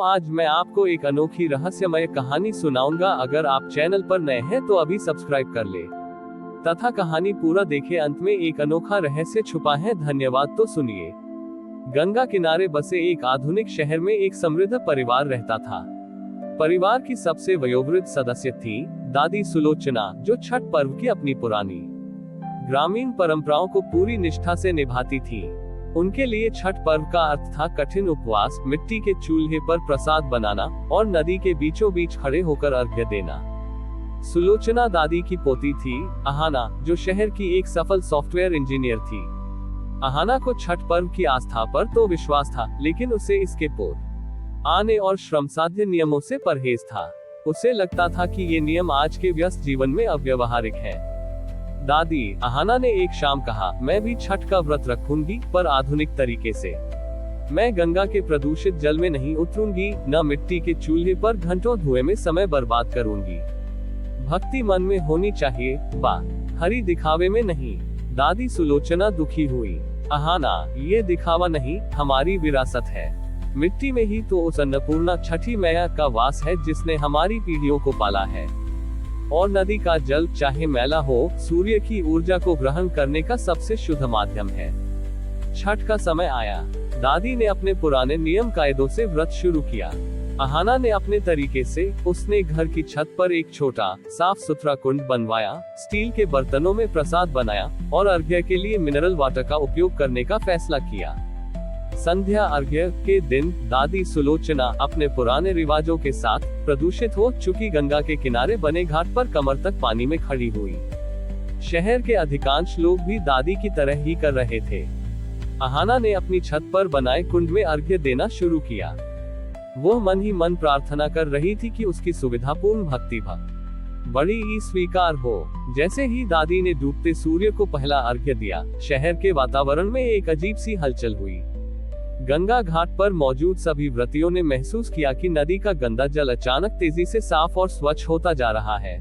आज मैं आपको एक अनोखी रहस्यमय कहानी सुनाऊंगा। अगर आप चैनल पर नए हैं तो अभी सब्सक्राइब कर ले तथा कहानी पूरा देखें। अंत में एक अनोखा रहस्य छुपा है। धन्यवाद। तो सुनिए। गंगा किनारे बसे एक आधुनिक शहर में एक समृद्ध परिवार रहता था। परिवार की सबसे वयोवृद्ध सदस्य थी दादी सुलोचना, जो छठ पर्व की अपनी पुरानी ग्रामीण परंपराओं को पूरी निष्ठा से निभाती थी। उनके लिए छठ पर्व का अर्थ था कठिन उपवास, मिट्टी के चूल्हे पर प्रसाद बनाना और नदी के बीचों बीच खड़े होकर अर्घ्य देना। सुलोचना दादी की पोती थी अहाना, जो शहर की एक सफल सॉफ्टवेयर इंजीनियर थी। अहाना को छठ पर्व की आस्था पर तो विश्वास था, लेकिन उसे इसके पोत आने और श्रमसाध्य नियमों से परहेज था। उसे लगता था कि ये नियम आज के व्यस्त जीवन में अव्यवहारिक हैं। दादी अहाना ने एक शाम कहा, मैं भी छठ का व्रत रखूंगी, पर आधुनिक तरीके से। मैं गंगा के प्रदूषित जल में नहीं उतरूंगी, न मिट्टी के चूल्हे पर घंटों धुएं में समय बर्बाद करूंगी। भक्ति मन में होनी चाहिए, हरी दिखावे में नहीं। दादी सुलोचना दुखी हुई। अहाना, ये दिखावा नहीं, हमारी विरासत है। मिट्टी में ही तो उस अन्नपूर्णा छठी मैया का वास है, जिसने हमारी पीढ़ियों को पाला है। और नदी का जल चाहे मैला हो, सूर्य की ऊर्जा को ग्रहण करने का सबसे शुद्ध माध्यम है। छठ का समय आया। दादी ने अपने पुराने नियम कायदों से व्रत शुरू किया। अहाना ने अपने तरीके से, उसने घर की छत पर एक छोटा साफ सुथरा कुंड बनवाया, स्टील के बर्तनों में प्रसाद बनाया और अर्घ्य के लिए मिनरल वाटर का उपयोग करने का फैसला किया। संध्या अर्घ्य के दिन दादी सुलोचना अपने पुराने रिवाजों के साथ प्रदूषित हो चुकी गंगा के किनारे बने घाट पर कमर तक पानी में खड़ी हुई। शहर के अधिकांश लोग भी दादी की तरह ही कर रहे थे। अहाना ने अपनी छत पर बनाए कुंड में अर्घ्य देना शुरू किया। वो मन ही मन प्रार्थना कर रही थी कि उसकी सुविधापूर्ण भक्ति बड़ी ही स्वीकार हो। जैसे ही दादी ने डूबते सूर्य को पहला अर्घ्य दिया, शहर के वातावरण में एक अजीब सी हलचल हुई। गंगा घाट पर मौजूद सभी व्रतियों ने महसूस किया कि नदी का गंदा जल अचानक तेजी से साफ और स्वच्छ होता जा रहा है।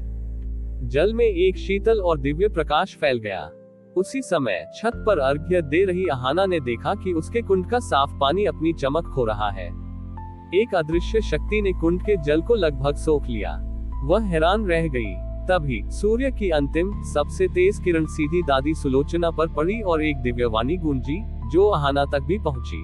जल में एक शीतल और दिव्य प्रकाश फैल गया। उसी समय छत पर अर्घ्य दे रही अहाना ने देखा कि उसके कुंड का साफ पानी अपनी चमक खो रहा है। एक अदृश्य शक्ति ने कुंड के जल को लगभग सोख लिया। वह हैरान रह गई। तभी सूर्य की अंतिम सबसे तेज किरण सीधी दादी सुलोचना पर पड़ी और एक दिव्यवाणी गूंजी, जो अहाना तक भी पहुंची।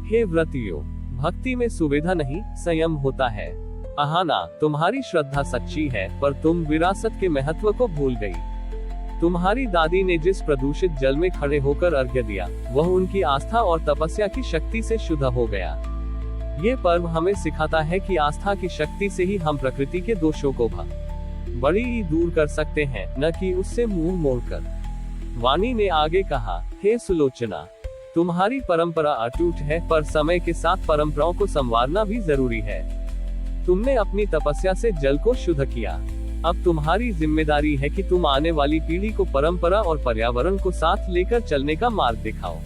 हे व्रतियों, भक्ति में सुविधा नहीं, संयम होता है। अहाना, तुम्हारी श्रद्धा सच्ची है, पर तुम विरासत के महत्व को भूल गई। तुम्हारी दादी ने जिस प्रदूषित जल में खड़े होकर अर्घ्य दिया, वह उनकी आस्था और तपस्या की शक्ति से शुद्ध हो गया। ये पर्व हमें सिखाता है कि आस्था की शक्ति से ही हम प्रकृति के दोषों को बड़ी ही दूर कर सकते हैं, न कि उससे मुंह मोड़कर। वाणी ने आगे कहा, हे सुलोचना, तुम्हारी परंपरा अटूट है, पर समय के साथ परंपराओं को संवारना भी जरूरी है। तुमने अपनी तपस्या से जल को शुद्ध किया। अब तुम्हारी जिम्मेदारी है कि तुम आने वाली पीढ़ी को परंपरा और पर्यावरण को साथ लेकर चलने का मार्ग दिखाओ।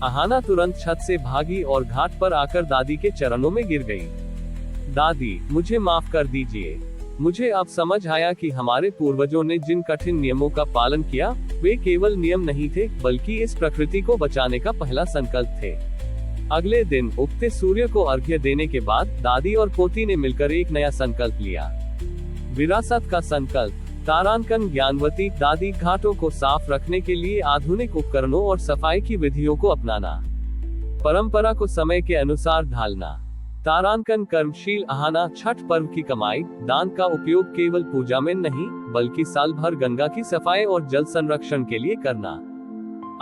अहाना तुरंत छत से भागी और घाट पर आकर दादी के चरणों में गिर गई। दादी, मुझे माफ कर दीजिए। मुझे अब समझ आया कि हमारे पूर्वजों ने जिन कठिन नियमों का पालन किया, वे केवल नियम नहीं थे, बल्कि इस प्रकृति को बचाने का पहला संकल्प थे। अगले दिन उगते सूर्य को अर्घ्य देने के बाद दादी और पोती ने मिलकर एक नया संकल्प लिया। विरासत का संकल्प। तारांकन। ज्ञानवती दादी घाटों को साफ रखने के लिए आधुनिक उपकरणों और सफाई की विधियों को अपनाना। परंपरा को समय के अनुसार ढालना। तारांकन। कर्मशील अहाना, छठ पर्व की कमाई दान का उपयोग केवल पूजा में नहीं, बल्कि साल भर गंगा की सफाई और जल संरक्षण के लिए करना।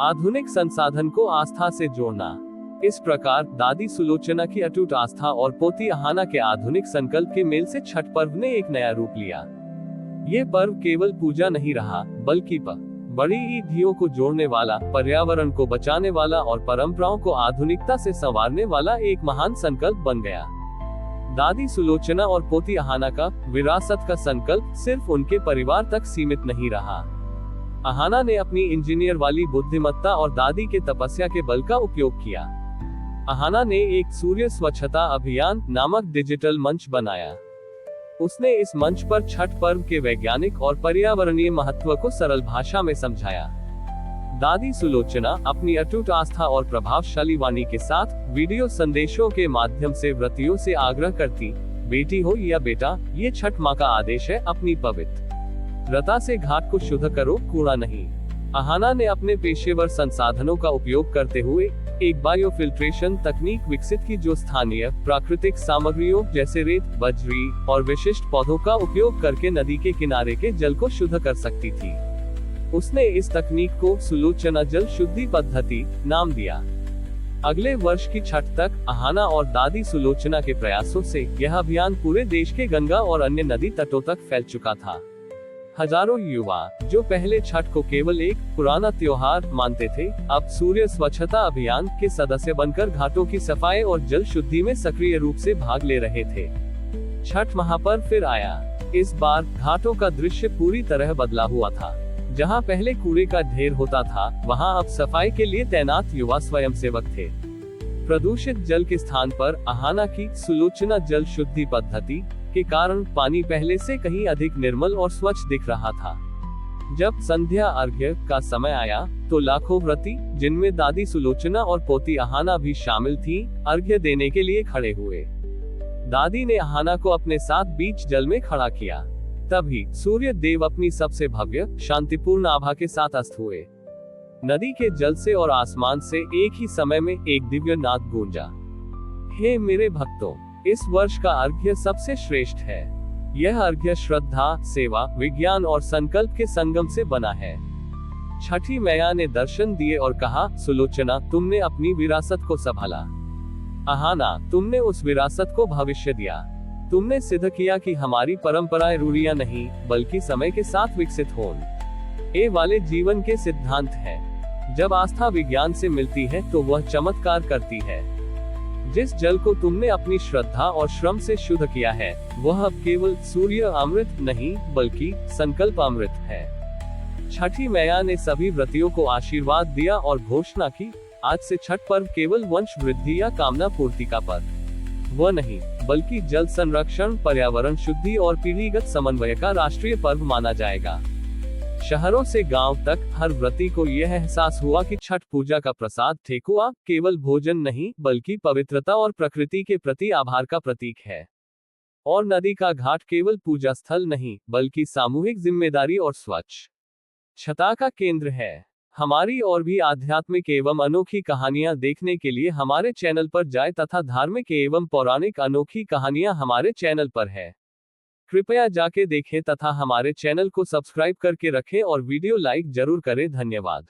आधुनिक संसाधन को आस्था से जोड़ना। इस प्रकार दादी सुलोचना की अटूट आस्था और पोती अहाना के आधुनिक संकल्प के मेल से छठ पर्व ने एक नया रूप लिया। ये पर्व केवल पूजा नहीं रहा, बल्कि बड़ी ईधियों को जोड़ने वाला, पर्यावरण को बचाने वाला और परंपराओं को आधुनिकता से संवारने वाला एक महान संकल्प बन गया। दादी सुलोचना और पोती अहाना का विरासत का संकल्प सिर्फ उनके परिवार तक सीमित नहीं रहा। अहाना ने अपनी इंजीनियर वाली बुद्धिमत्ता और दादी के तपस्या के बल का उपयोग किया। अहाना ने एक सूर्य स्वच्छता अभियान नामक डिजिटल मंच बनाया। उसने इस मंच पर छठ पर्व के वैज्ञानिक और पर्यावरणीय महत्व को सरल भाषा में समझाया। दादी सुलोचना अपनी अटूट आस्था और प्रभावशाली वाणी के साथ वीडियो संदेशों के माध्यम से व्रतियों से आग्रह करती, बेटी हो या बेटा, ये छठ माँ का आदेश है, अपनी पवित्रता से घाट को शुद्ध करो, कूड़ा नहीं। अहाना ने अपने पेशेवर संसाधनों का उपयोग करते हुए एक बायोफिल्ट्रेशन तकनीक विकसित की जो स्थानीय प्राकृतिक सामग्रियों जैसे रेत, बजरी और विशिष्ट पौधों का उपयोग करके नदी के किनारे के जल को शुद्ध कर सकती थी। उसने इस तकनीक को सुलोचना जल शुद्धि पद्धति नाम दिया। अगले वर्ष की छठ तक अहाना और दादी सुलोचना के प्रयासों से यह अभियान पूरे देश के गंगा और अन्य नदी तटों तक फैल चुका था। हजारों युवा जो पहले छठ को केवल एक पुराना त्योहार मानते थे, अब सूर्य स्वच्छता अभियान के सदस्य बनकर घाटों की सफाई और जल शुद्धि में सक्रिय रूप से भाग ले रहे थे। छठ महापर्व फिर आया। इस बार घाटों का दृश्य पूरी तरह बदला हुआ था। जहां पहले कूड़े का ढेर होता था, वहां अब सफाई के लिए तैनात युवा स्वयंसेवक थे। प्रदूषित जल के स्थान पर अहाना की सुलोचना जल शुद्धि पद्धति के कारण पानी पहले से कहीं अधिक निर्मल और स्वच्छ दिख रहा था। जब संध्या अर्घ्य का समय आया, तो लाखों व्रती, जिनमें दादी सुलोचना और पोती अहाना भी शामिल थी, अर्घ्य देने के लिए खड़े हुए। दादी ने अहाना को अपने साथ बीच जल में खड़ा किया। तभी सूर्य देव अपनी सबसे भव्य शांतिपूर्ण आभा के साथ अस्त हुए। नदी के जल से और आसमान से एक ही समय में एक दिव्य नाद गूंजा। हे मेरे भक्तों, इस वर्ष का अर्घ्य सबसे श्रेष्ठ है। यह अर्घ्य श्रद्धा, सेवा, विज्ञान और संकल्प के संगम से बना है। छठी मैया ने दर्शन दिए और कहा, सुलोचना, तुमने अपनी विरासत को संभाला। अहाना, तुमने उस विरासत को भविष्य दिया। तुमने सिद्ध किया कि हमारी परंपराएं रूढ़ियां नहीं, बल्कि समय के साथ विकसित होने वाले जीवन के सिद्धांत हैं। जब आस्था विज्ञान से मिलती है तो वह चमत्कार करती है। जिस जल को तुमने अपनी श्रद्धा और श्रम से शुद्ध किया है, वह अब केवल सूर्य अमृत नहीं, बल्कि संकल्प अमृत है। छठी मैया ने सभी व्रतियों को आशीर्वाद दिया और घोषणा की, आज से छठ पर्व केवल वंश वृद्धि या कामना पूर्ति का पर्व वह नहीं, बल्कि जल संरक्षण, पर्यावरण शुद्धि और पीढ़ीगत समन्वय का राष्ट्रीय पर्व माना जाएगा। शहरों से गांव तक हर व्रती को यह एहसास हुआ कि छठ पूजा का प्रसाद ठेकुआ केवल भोजन नहीं, बल्कि पवित्रता और प्रकृति के प्रति आभार का प्रतीक है। और नदी का घाट केवल पूजा स्थल नहीं, बल्कि सामूहिक जिम्मेदारी और स्वच्छता का केंद्र है। हमारी और भी आध्यात्मिक एवं अनोखी कहानियां देखने के लिए हमारे चैनल पर जाएं तथा धार्मिक एवं पौराणिक अनोखी कहानियां हमारे चैनल पर है। कृपया जाके देखें तथा हमारे चैनल को सब्सक्राइब करके रखें और वीडियो लाइक जरूर करें। धन्यवाद।